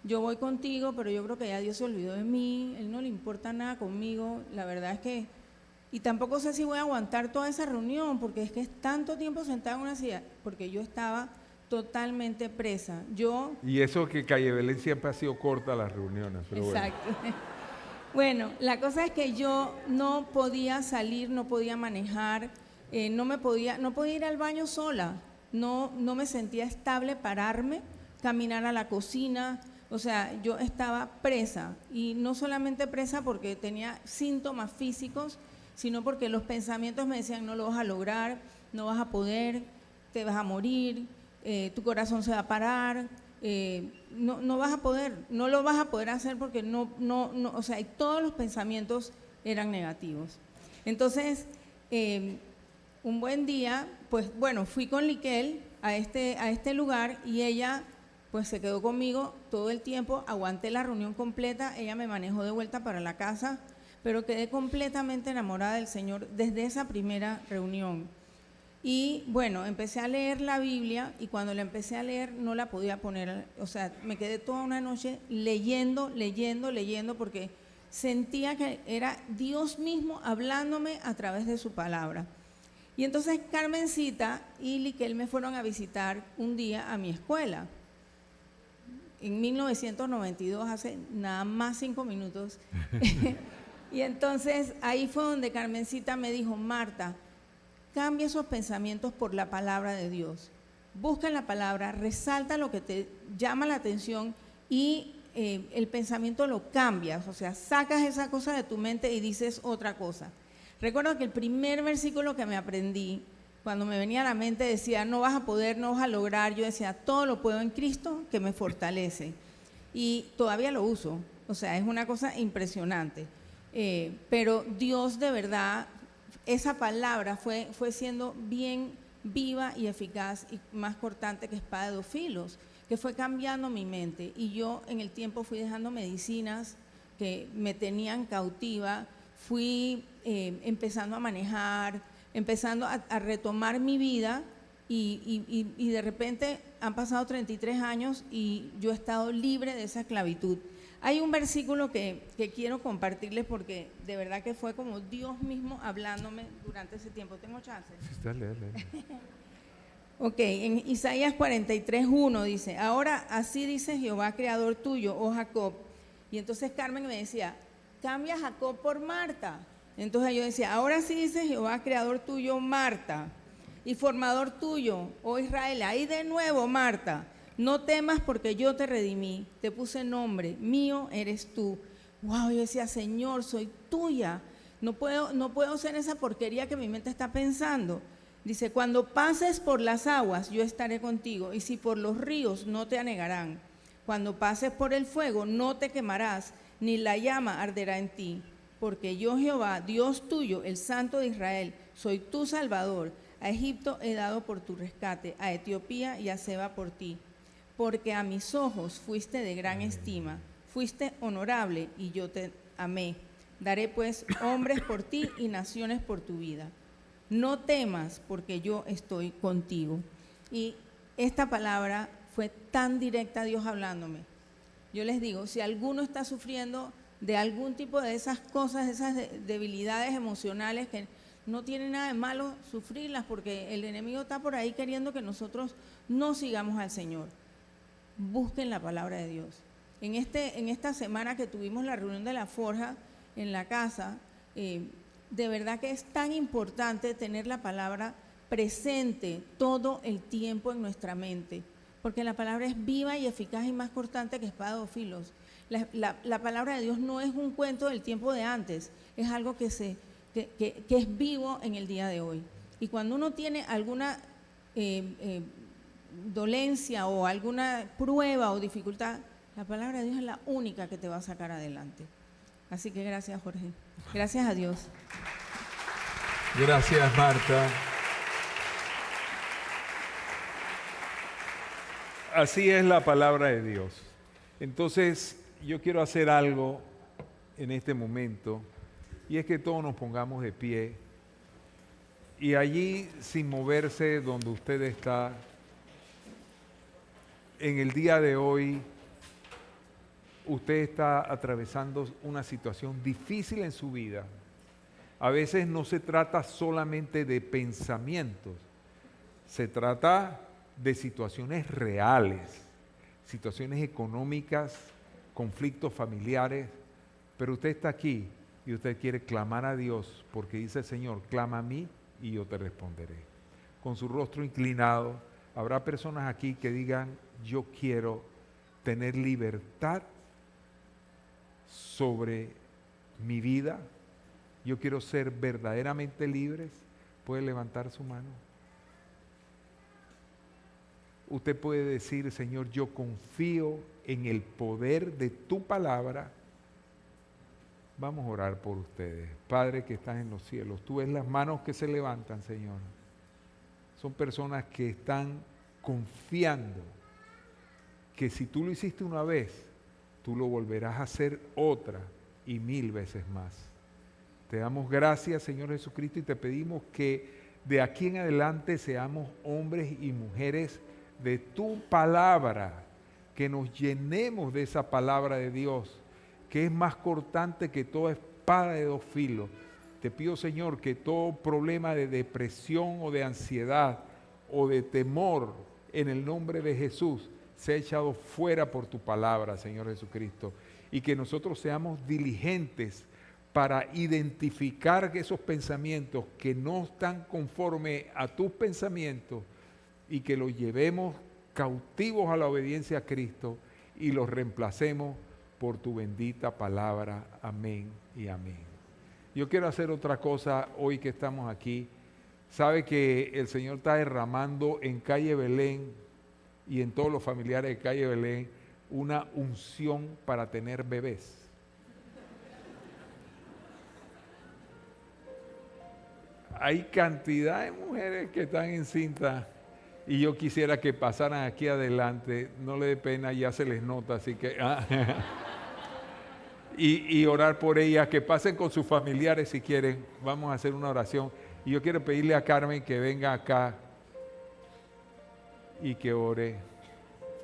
yo voy contigo, pero yo creo que ya Dios se olvidó de mí, Él no le importa nada conmigo, la verdad es que… Y tampoco sé si voy a aguantar toda esa reunión, porque es que es tanto tiempo sentada en una silla, porque yo estaba totalmente presa. Y eso que Calle Belén siempre ha sido corta las reuniones. Pero exacto. Bueno, la cosa es que yo no podía salir, no podía manejar, no podía ir al baño sola, no me sentía estable pararme, caminar a la cocina, o sea, yo estaba presa, y no solamente presa porque tenía síntomas físicos, sino porque los pensamientos me decían, no lo vas a lograr, no vas a poder, te vas a morir, tu corazón se va a parar, no vas a poder, no lo vas a poder hacer porque o sea, y todos los pensamientos eran negativos. Entonces, un buen día, pues bueno, fui con Liquel a este lugar, y ella pues se quedó conmigo todo el tiempo, aguanté la reunión completa, ella me manejó de vuelta para la casa, pero quedé completamente enamorada del Señor desde esa primera reunión. Y bueno, empecé a leer la Biblia, y cuando la empecé a leer no la podía poner, o sea, me quedé toda una noche leyendo, porque sentía que era Dios mismo hablándome a través de su palabra. Y entonces Carmencita y Liquel me fueron a visitar un día a mi escuela, en 1992, hace nada más 5 minutos. Y entonces ahí fue donde Carmencita me dijo, Marta, cambia esos pensamientos por la palabra de Dios. Busca en la palabra, resalta lo que te llama la atención, y el pensamiento lo cambias, o sea, sacas esa cosa de tu mente y dices otra cosa. Recuerdo que el primer versículo que me aprendí, cuando me venía a la mente, decía, no vas a poder, no vas a lograr. Yo decía, todo lo puedo en Cristo que me fortalece. Y todavía lo uso, o sea, es una cosa impresionante. Pero Dios de verdad, esa palabra fue siendo bien viva y eficaz, y más cortante que espada de 2 filos, que fue cambiando mi mente. Y yo en el tiempo fui dejando medicinas que me tenían cautiva, fui empezando a manejar, empezando a retomar mi vida, y de repente han pasado 33 años y yo he estado libre de esa esclavitud. Hay un versículo que quiero compartirles, porque de verdad que fue como Dios mismo hablándome durante ese tiempo. ¿Tengo chance? Dale. Ok, en Isaías 43:1 dice, ahora así dice Jehová, creador tuyo, oh Jacob. Y entonces Carmen me decía, cambia Jacob por Marta. Entonces yo decía, ahora sí dice Jehová, creador tuyo, Marta, y formador tuyo, oh Israel. Ahí de nuevo, Marta, no temas porque yo te redimí, te puse nombre, mío eres tú. Wow, yo decía, Señor, soy tuya. No puedo ser esa porquería que mi mente está pensando. Dice, cuando pases por las aguas, yo estaré contigo, y si por los ríos, no te anegarán. Cuando pases por el fuego, no te quemarás, ni la llama arderá en ti. Porque yo, Jehová, Dios tuyo, el Santo de Israel, soy tu Salvador. A Egipto he dado por tu rescate, a Etiopía y a Seba por ti. Porque a mis ojos fuiste de gran estima, fuiste honorable y yo te amé. Daré pues hombres por ti y naciones por tu vida. No temas porque yo estoy contigo. Y esta palabra fue tan directa, Dios hablándome. Yo les digo, si alguno está sufriendo de algún tipo de esas cosas, esas debilidades emocionales, que no tiene nada de malo sufrirlas, porque el enemigo está por ahí queriendo que nosotros no sigamos al Señor. Busquen la palabra de Dios. En esta semana que tuvimos la reunión de la forja en la casa, de verdad que es tan importante tener la palabra presente todo el tiempo en nuestra mente, porque la palabra es viva y eficaz y más cortante que espada de dos filos. La palabra de Dios no es un cuento del tiempo de antes, es algo que es vivo en el día de hoy. Y cuando uno tiene alguna dolencia o alguna prueba o dificultad, la palabra de Dios es la única que te va a sacar adelante. Así que gracias, Jorge. Gracias a Dios. Gracias, Marta. Así es la palabra de Dios. Entonces, yo quiero hacer algo en este momento, y es que todos nos pongamos de pie, y allí, sin moverse donde usted está, en el día de hoy, usted está atravesando una situación difícil en su vida. A veces no se trata solamente de pensamientos, se trata de situaciones reales, situaciones económicas, conflictos familiares, pero usted está aquí y usted quiere clamar a Dios porque dice el Señor, clama a mí y yo te responderé. Con su rostro inclinado, habrá personas aquí que digan, yo quiero tener libertad sobre mi vida, yo quiero ser verdaderamente libres. ¿Puede levantar su mano? Usted puede decir, Señor, yo confío en el poder de tu palabra. Vamos a orar por ustedes. Padre que estás en los cielos, tú ves las manos que se levantan, Señor. Son personas que están confiando que si tú lo hiciste una vez, tú lo volverás a hacer otra y 1000 veces más. Te damos gracias, Señor Jesucristo, y te pedimos que de aquí en adelante seamos hombres y mujeres de tu palabra, que nos llenemos de esa palabra de Dios, que es más cortante que toda espada de dos filos. Te pido, Señor, que todo problema de depresión o de ansiedad o de temor, en el nombre de Jesús, sea echado fuera por tu palabra, Señor Jesucristo, y que nosotros seamos diligentes para identificar esos pensamientos que no están conforme a tus pensamientos y que los llevemos cautivos a la obediencia a Cristo y los reemplacemos por tu bendita palabra. Amén y amén. Yo quiero hacer otra cosa hoy que estamos aquí. Sabe que el Señor está derramando en Calle Belén y en todos los familiares de Calle Belén una unción para tener bebés. Hay cantidad de mujeres que están encintas y yo quisiera que pasaran aquí adelante. No le dé pena, ya se les nota, así que... y orar por ellas, que pasen con sus familiares si quieren. Vamos a hacer una oración. Y yo quiero pedirle a Carmen que venga acá y que ore.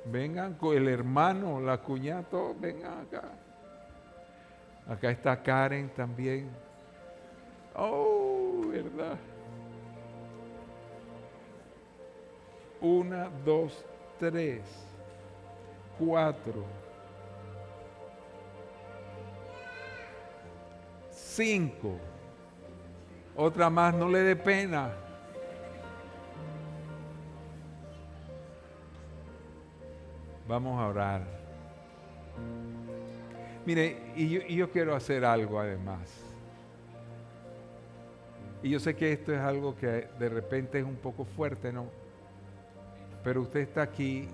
Vengan con el hermano, la cuñada, todos vengan acá. Acá está Karen también. Oh, verdad. 1, 2, 3, 4, 5. Otra más, no le dé pena. Vamos a orar. Mire, y yo quiero hacer algo además. Y yo sé que esto es algo que de repente es un poco fuerte, ¿no? Pero usted está aquí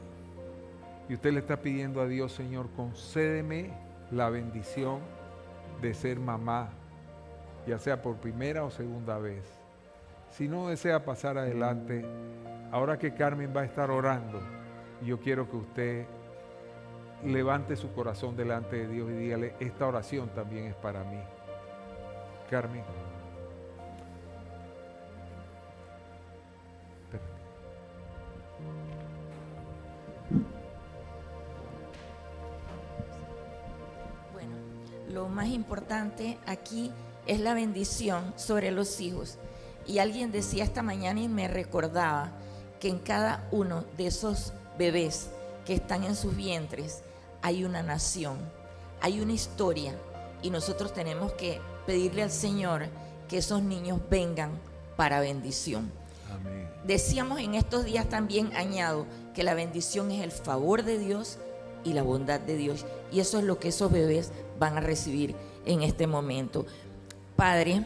y usted le está pidiendo a Dios: Señor, concédeme la bendición de ser mamá, ya sea por primera o segunda vez. Si no desea pasar adelante, ahora que Carmen va a estar orando, yo quiero que usted levante su corazón delante de Dios y dígale: esta oración también es para mí. Carmen. Bueno, lo más importante aquí es la bendición sobre los hijos. Y alguien decía esta mañana y me recordaba que en cada uno de esos bebés que están en sus vientres hay una nación, hay una historia, y nosotros tenemos que pedirle al Señor que esos niños vengan para bendición. Amén. Decíamos en estos días también, añado, que la bendición es el favor de Dios y la bondad de Dios, y eso es lo que esos bebés van a recibir en este momento. Padre,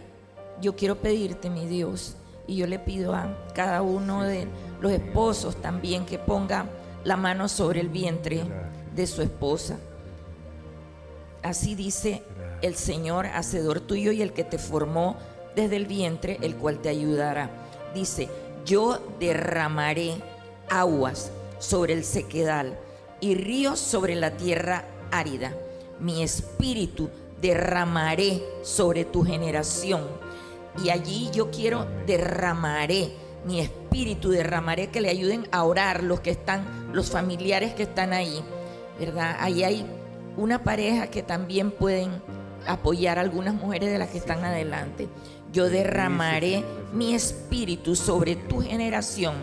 yo quiero pedirte, mi Dios, y yo le pido a cada uno de los esposos también que ponga la mano sobre el vientre de su esposa. Así dice el Señor, hacedor tuyo y el que te formó desde el vientre, el cual te ayudará. Dice: yo derramaré aguas sobre el sequedal y ríos sobre la tierra árida. Mi espíritu derramaré sobre tu generación. Y allí yo quiero derramaré mi espíritu, derramaré, que le ayuden a orar los que están, los familiares que están ahí, ¿verdad? Ahí hay una pareja que también pueden apoyar a algunas mujeres de las que están adelante. Yo derramaré mi espíritu sobre tu generación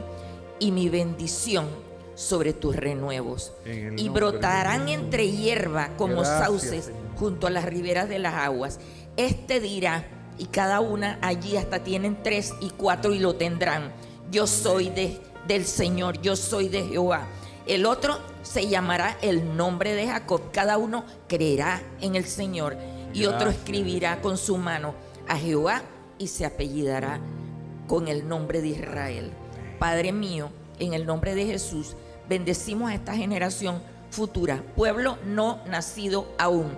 y mi bendición sobre tus renuevos. Y brotarán entre hierba como sauces junto a las riberas de las aguas. Este dirá, y cada una allí hasta tienen 3 y 4 y lo tendrán: yo soy del Señor, yo soy de Jehová. El otro se llamará el nombre de Jacob. Cada uno creerá en el Señor, y otro escribirá con su mano a Jehová y se apellidará con el nombre de Israel. Padre mío, en el nombre de Jesús, bendecimos a esta generación futura, pueblo no nacido aún,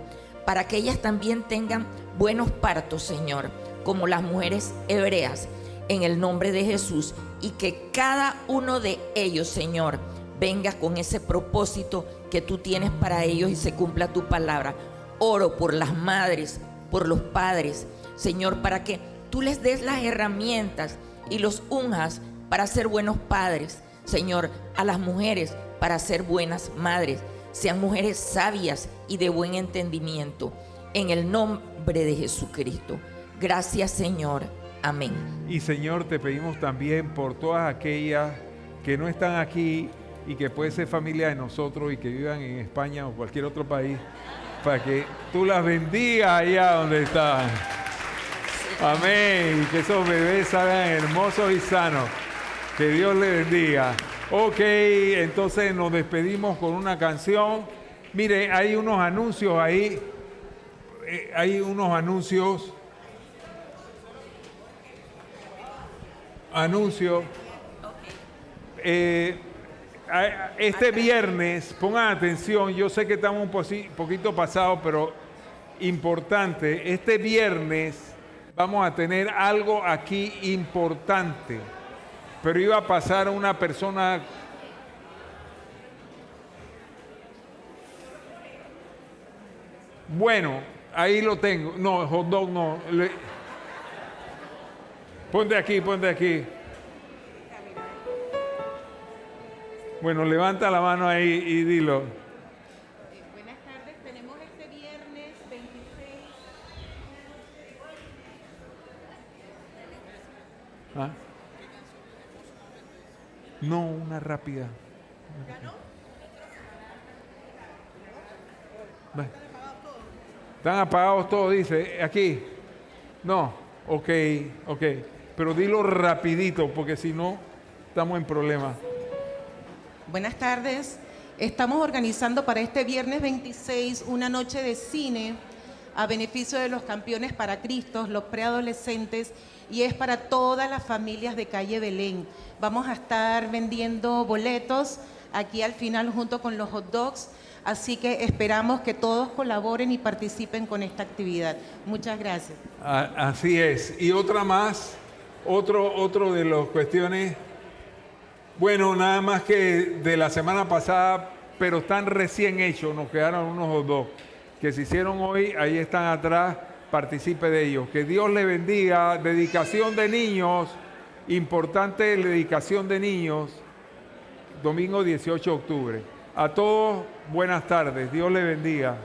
para que ellas también tengan buenos partos, Señor, como las mujeres hebreas, en el nombre de Jesús, y que cada uno de ellos, Señor, venga con ese propósito que tú tienes para ellos y se cumpla tu palabra. Oro por las madres, por los padres, Señor, para que tú les des las herramientas y los unjas para ser buenos padres, Señor, a las mujeres para ser buenas madres, sean mujeres sabias y de buen entendimiento, en el nombre de Jesucristo. Gracias, Señor. Amén. Y Señor, te pedimos también por todas aquellas que no están aquí y que puede ser familia de nosotros y que vivan en España o cualquier otro país, para que tú las bendigas allá donde están. Amén. Y que esos bebés salgan hermosos y sanos. Que Dios les bendiga. Ok, entonces nos despedimos con una canción. Mire, hay unos anuncios ahí. Hay unos anuncios. Este viernes, pongan atención, yo sé que estamos un poquito pasados, pero importante. Este viernes vamos a tener algo aquí importante, pero iba a pasar una persona. Bueno, ahí lo tengo. No, hot dog no. Ponte aquí, ponte aquí. Bueno, levanta la mano ahí y dilo. Buenas tardes, tenemos este viernes 26. No, una rápida. Va. Están apagados todos, dice. Aquí. No. Ok. Pero dilo rapidito, porque si no, estamos en problemas. Buenas tardes. Estamos organizando para este viernes 26 una noche de cine a beneficio de los campeones para Cristo, los preadolescentes, y es para todas las familias de calle Belén. Vamos a estar vendiendo boletos aquí al final junto con los hot dogs, así que esperamos que todos colaboren y participen con esta actividad. Muchas gracias. Así es. Y otra más, otro de las cuestiones, bueno, nada más que de la semana pasada, pero están recién hechos, nos quedaron unos hot dogs que se hicieron hoy, ahí están atrás, participe de ellos. Que Dios le bendiga. Dedicación de niños, importante dedicación de niños, domingo 18 de octubre. A todos, buenas tardes, Dios le bendiga.